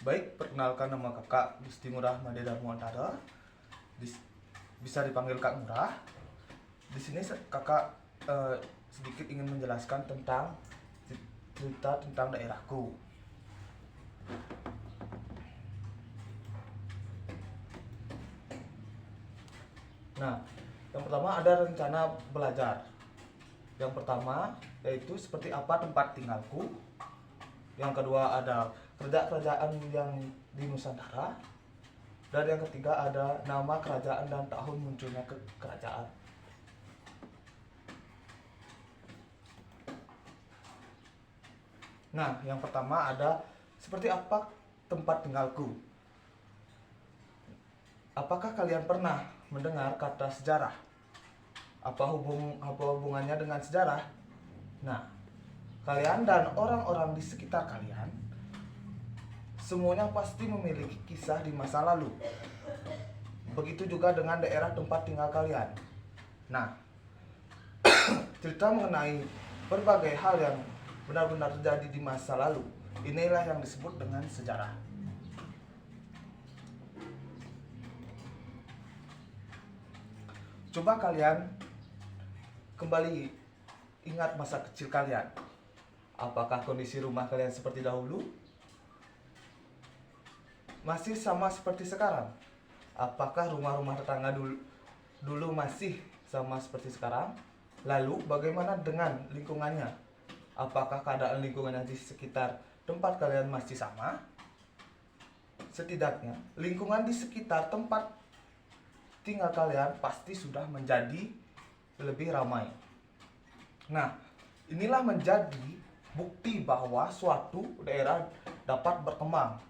Baik, perkenalkan nama kakak Gusti Ngurah Made Darmoantara. Bisa dipanggil Kak Ngurah. Di sini kakak sedikit ingin menjelaskan tentang cerita tentang daerahku. Nah, yang pertama ada rencana belajar. Yang pertama yaitu seperti apa tempat tinggalku. Yang kedua ada kerajaan yang di Nusantara. Dan yang ketiga ada nama kerajaan dan tahun munculnya kerajaan. Nah, yang pertama ada seperti apa tempat tinggalku. Apakah kalian pernah mendengar kata sejarah? Apa hubungannya dengan sejarah? Nah, kalian dan orang-orang di sekitar kalian semuanya pasti memiliki kisah di masa lalu. Begitu juga dengan daerah tempat tinggal kalian. Nah, cerita mengenai berbagai hal yang benar-benar terjadi di masa lalu, inilah yang disebut dengan sejarah. Coba kalian kembali ingat masa kecil kalian. Apakah kondisi rumah kalian seperti dahulu? Masih sama seperti sekarang? Apakah rumah-rumah tetangga dulu masih sama seperti sekarang? Lalu bagaimana dengan lingkungannya? Apakah keadaan lingkungannya di sekitar tempat kalian masih sama? Setidaknya lingkungan di sekitar tempat tinggal kalian pasti sudah menjadi lebih ramai. Nah, inilah menjadi bukti bahwa suatu daerah dapat berkembang.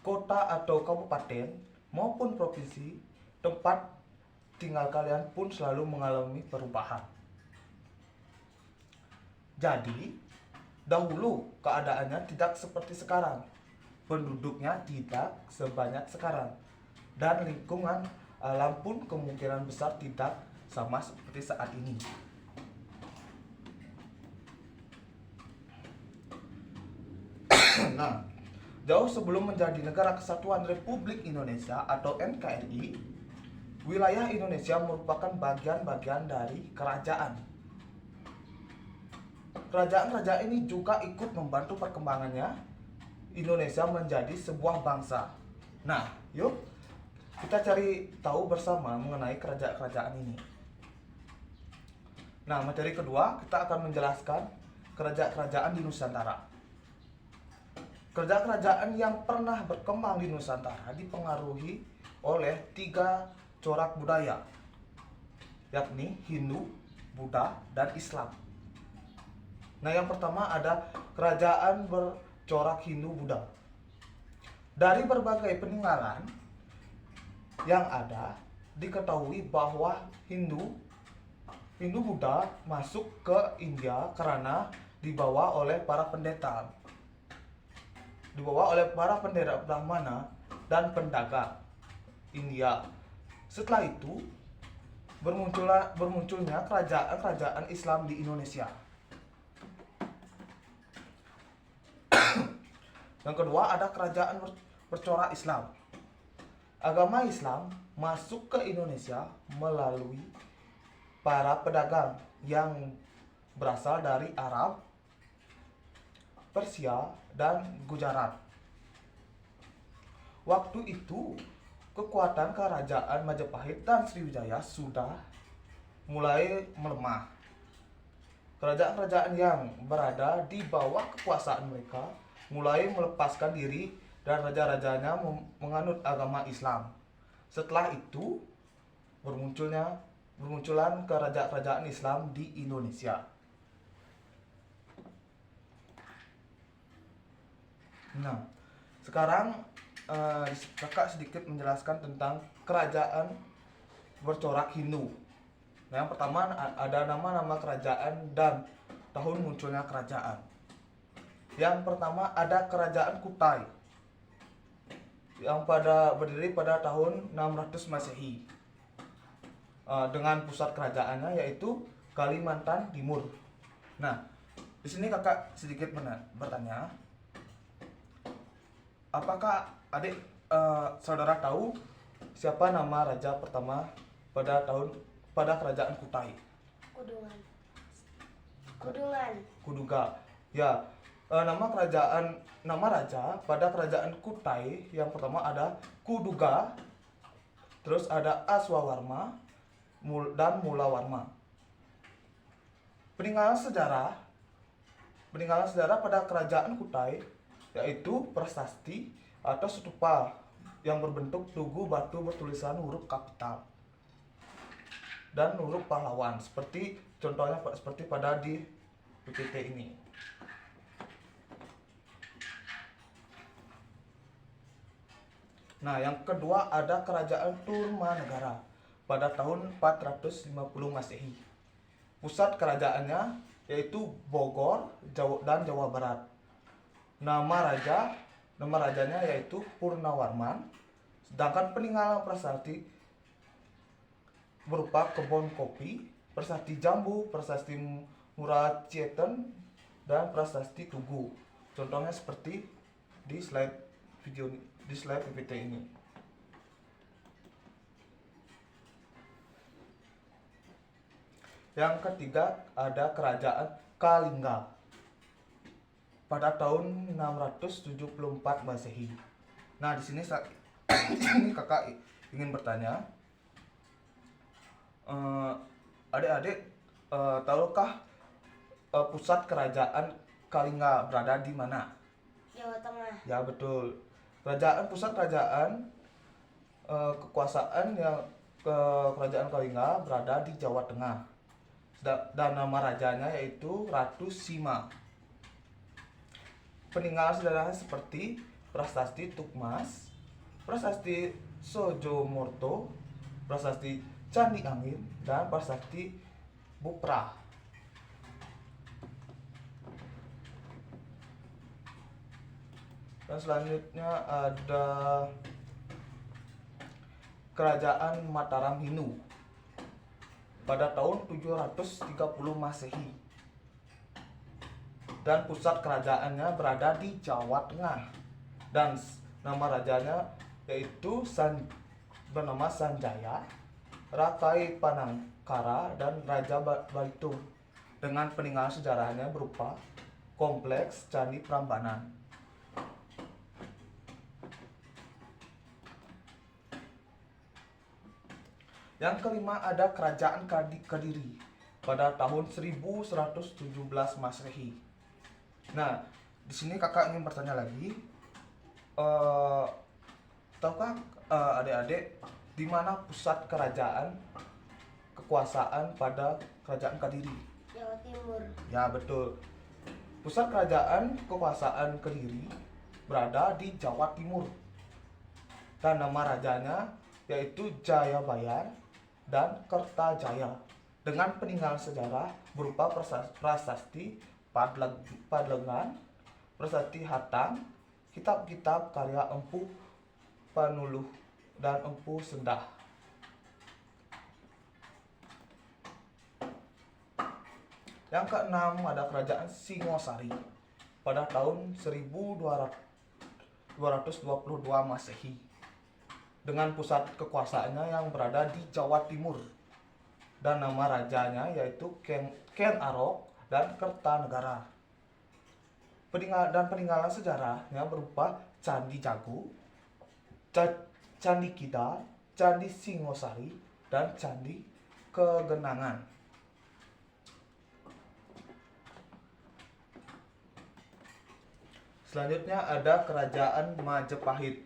Kota atau kabupaten maupun provinsi tempat tinggal kalian pun selalu mengalami perubahan. Jadi, dahulu keadaannya tidak seperti sekarang. Penduduknya tidak sebanyak sekarang. Dan lingkungan alam pun kemungkinan besar tidak sama seperti saat ini. Nah, jauh sebelum menjadi Negara Kesatuan Republik Indonesia atau NKRI, wilayah Indonesia merupakan bagian-bagian dari kerajaan. Kerajaan-kerajaan ini juga ikut membantu perkembangannya Indonesia menjadi sebuah bangsa. Nah, yuk kita cari tahu bersama mengenai kerajaan-kerajaan ini. Nah, materi kedua kita akan menjelaskan kerajaan-kerajaan di Nusantara. Kerajaan-kerajaan yang pernah berkembang di Nusantara dipengaruhi oleh 3 corak budaya, yakni Hindu, Buddha, dan Islam. Nah, yang pertama ada kerajaan bercorak Hindu-Buddha. Dari berbagai peninggalan yang ada, diketahui bahwa Hindu-Buddha masuk ke India karena dibawa oleh para pendeta Brahmana dan pendagang India. Setelah itu bermunculnya kerajaan-kerajaan Islam di Indonesia. Yang kedua ada kerajaan bercorak Islam. Agama Islam masuk ke Indonesia melalui para pedagang yang berasal dari Arab, Persia, dan Gujarat. Waktu itu kekuatan kerajaan Majapahit dan Sriwijaya sudah mulai melemah. Kerajaan-kerajaan yang berada di bawah kekuasaan mereka mulai melepaskan diri dan raja-rajanya menganut agama Islam. Setelah itu bermunculan kerajaan-kerajaan Islam di Indonesia. Nah, sekarang kakak sedikit menjelaskan tentang kerajaan bercorak Hindu. Nah, yang pertama ada nama-nama kerajaan dan tahun munculnya kerajaan. Yang pertama ada kerajaan Kutai yang berdiri pada tahun 600 Masehi dengan pusat kerajaannya yaitu Kalimantan Timur. Nah, di sini kakak sedikit bertanya, apakah adik saudara tahu siapa nama raja pertama pada kerajaan Kutai? Kudungan. Kudungan. Kuduga. Ya, nama raja pada kerajaan Kutai yang pertama ada Kuduga, terus ada Aswawarma dan Mulawarma. Peninggalan sejarah pada kerajaan Kutai yaitu prasasti atau stupa yang berbentuk tugu batu bertulisan huruf kapital dan huruf pahlawan, seperti contohnya seperti pada di PPT ini. Nah, yang kedua ada kerajaan Turmanegara pada tahun 450 Masehi. Pusat kerajaannya yaitu Bogor dan Jawa Barat. Nama rajanya yaitu Purnawarman. Sedangkan peninggalan prasasti berupa kebun kopi, prasasti jambu, prasasti Muracieten, dan prasasti Tugu. Contohnya seperti di slide PPT ini. Yang ketiga ada kerajaan Kalingga pada tahun 674 Masehi. Nah, di sini ini kakak ingin bertanya, adik-adik tahukah pusat kerajaan Kalingga berada di mana? Jawa Tengah. Ya, betul. Pusat kerajaan kekuasaan yang kerajaan Kalingga berada di Jawa Tengah. Dan nama rajanya yaitu Ratu Sima. Peninggalan sejarahnya seperti prasasti Tukmas, prasasti Sojomorto, prasasti Candi Angin, dan prasasti Buprah. Dan selanjutnya ada kerajaan Mataram Hinu pada tahun 730 Masehi. Dan pusat kerajaannya berada di Jawa Tengah. Dan nama rajanya yaitu bernama Sanjaya, Rakai Panangkara, dan Raja Balitung. Dengan peninggalan sejarahnya berupa kompleks Candi Prambanan. Yang kelima ada kerajaan Kediri pada tahun 1117 Masehi. Nah, di sini kakak ingin bertanya lagi, tahukah adik-adik di mana pusat kerajaan kekuasaan pada kerajaan Kediri? Jawa Timur. Ya, betul. Pusat kerajaan kekuasaan Kediri berada di Jawa Timur. Dan nama rajanya yaitu Jayabayar dan Kertajaya. Dengan peninggalan sejarah berupa prasasti Padlengan, prasasti Hatang, kitab-kitab karya Empu Panuluh dan Empu Sendah. Yang keenam ada kerajaan Singosari pada tahun 1222 Masehi. Dengan pusat kekuasaannya yang berada di Jawa Timur. Dan nama rajanya yaitu Ken Arok dan Kertanegara. Dan peninggalan sejarahnya berupa Candi Jago, Candi Kidal, Candi Singosari, dan Candi Kegenangan. Selanjutnya ada kerajaan Majapahit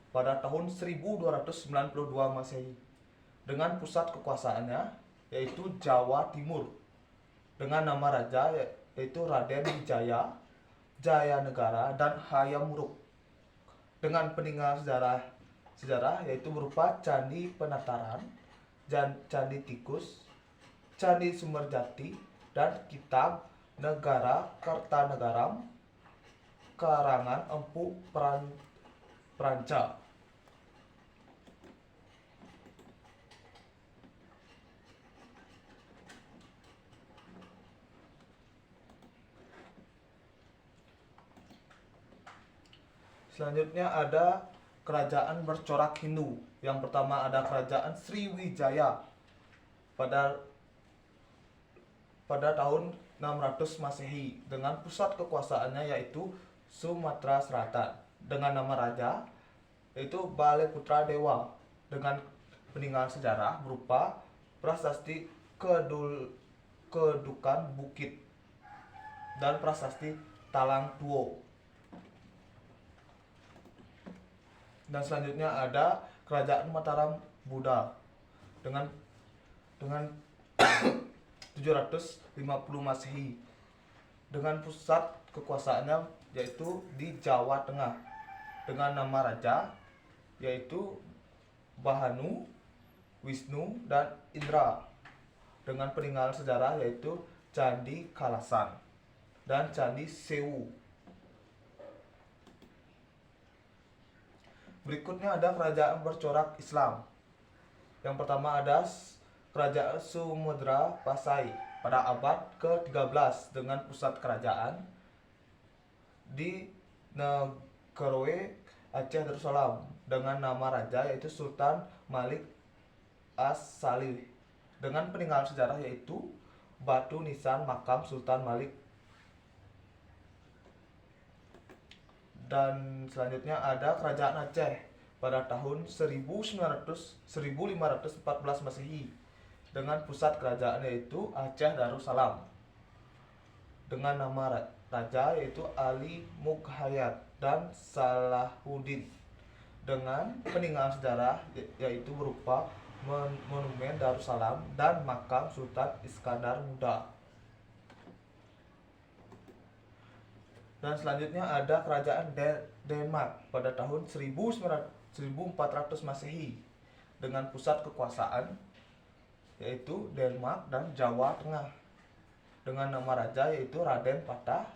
pada tahun 1292 Masehi. Dengan pusat kekuasaannya yaitu Jawa Timur. Dengan nama raja yaitu Raden Wijaya, Jayanegara, dan Hayamuruk. Dengan peninggalan sejarah yaitu berupa Candi Penataran, Candi Tikus, Candi Sumerjati, dan Kitab Negara Kertanagaram karangan Empu Pranca. Selanjutnya ada kerajaan bercorak Hindu. Yang pertama ada kerajaan Sriwijaya pada tahun 600 Masehi dengan pusat kekuasaannya yaitu Sumatera Selatan dengan nama raja yaitu Baleputra Dewa dengan peninggalan sejarah berupa prasasti Kedukan Bukit dan prasasti Talang Tuo. Dan selanjutnya ada kerajaan Mataram Buddha dengan 750 Masehi dengan pusat kekuasaannya yaitu di Jawa Tengah dengan nama raja yaitu Bahanu, Wisnu, dan Indra dengan peninggalan sejarah yaitu Candi Kalasan dan Candi Sewu. Berikutnya ada kerajaan bercorak Islam. Yang pertama ada kerajaan Sumedra Pasai pada abad ke-13 dengan pusat kerajaan di Negoroe Aceh Darussalam dengan nama raja yaitu Sultan Malik As-Salih dengan peninggalan sejarah yaitu batu nisan makam Sultan Malik. Dan selanjutnya ada kerajaan Aceh pada tahun 1514 Masehi dengan pusat kerajaan yaitu Aceh Darussalam dengan nama raja yaitu Ali Mughayat dan Salahuddin dengan peninggalan sejarah yaitu berupa monumen Darussalam dan makam Sultan Iskandar Muda. Dan selanjutnya ada kerajaan Denmark pada tahun 1400 Masehi dengan pusat kekuasaan yaitu Denmark dan Jawa Tengah dengan nama raja yaitu Raden Patah,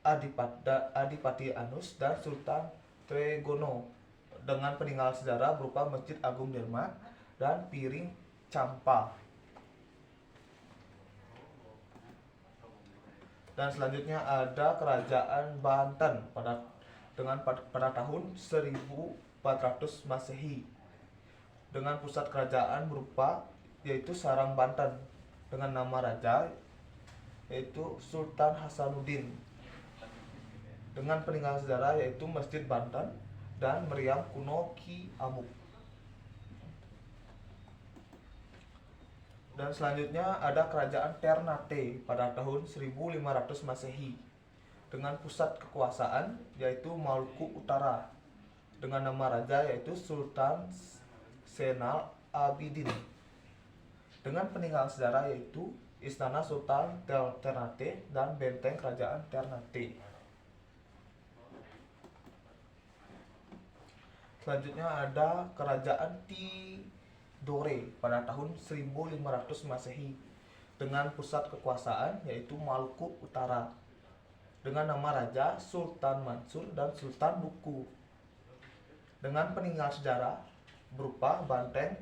Adipati Anus, dan Sultan Tregono dengan peninggalan sejarah berupa Masjid Agung Denmark dan Piring Campa. Dan selanjutnya ada kerajaan Banten pada tahun 1400 Masehi dengan pusat kerajaan berupa yaitu Sarang Banten dengan nama raja yaitu Sultan Hasanuddin dengan peninggalan sejarah yaitu Masjid Banten dan Meriam Kuno Ki Amuk. Dan selanjutnya ada kerajaan Ternate pada tahun 1500 Masehi dengan pusat kekuasaan yaitu Maluku Utara dengan nama raja yaitu Sultan Senal Abidin dengan peninggalan sejarah yaitu Istana Sultan Ternate dan benteng kerajaan Ternate. Selanjutnya ada kerajaan Tidore pada tahun 1500 Masehi dengan pusat kekuasaan yaitu Maluku Utara dengan nama raja Sultan Mansur dan Sultan Buku dengan peninggalan sejarah berupa benteng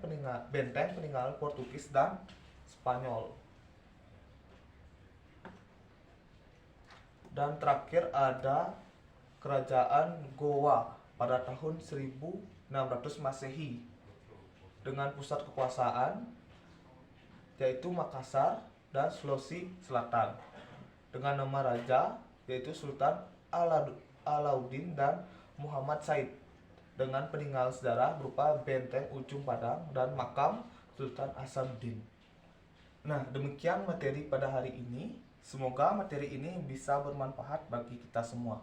peninggalan Portugis dan Spanyol. Dan terakhir ada kerajaan Gowa pada tahun 1600 Masehi dengan pusat kekuasaan yaitu Makassar dan Sulawesi Selatan dengan nama raja yaitu Sultan Alauddin dan Muhammad Said dengan peninggalan sejarah berupa benteng Ujung Padang dan makam Sultan Hasanuddin. Nah, demikian materi pada hari ini. Semoga materi ini bisa bermanfaat bagi kita semua.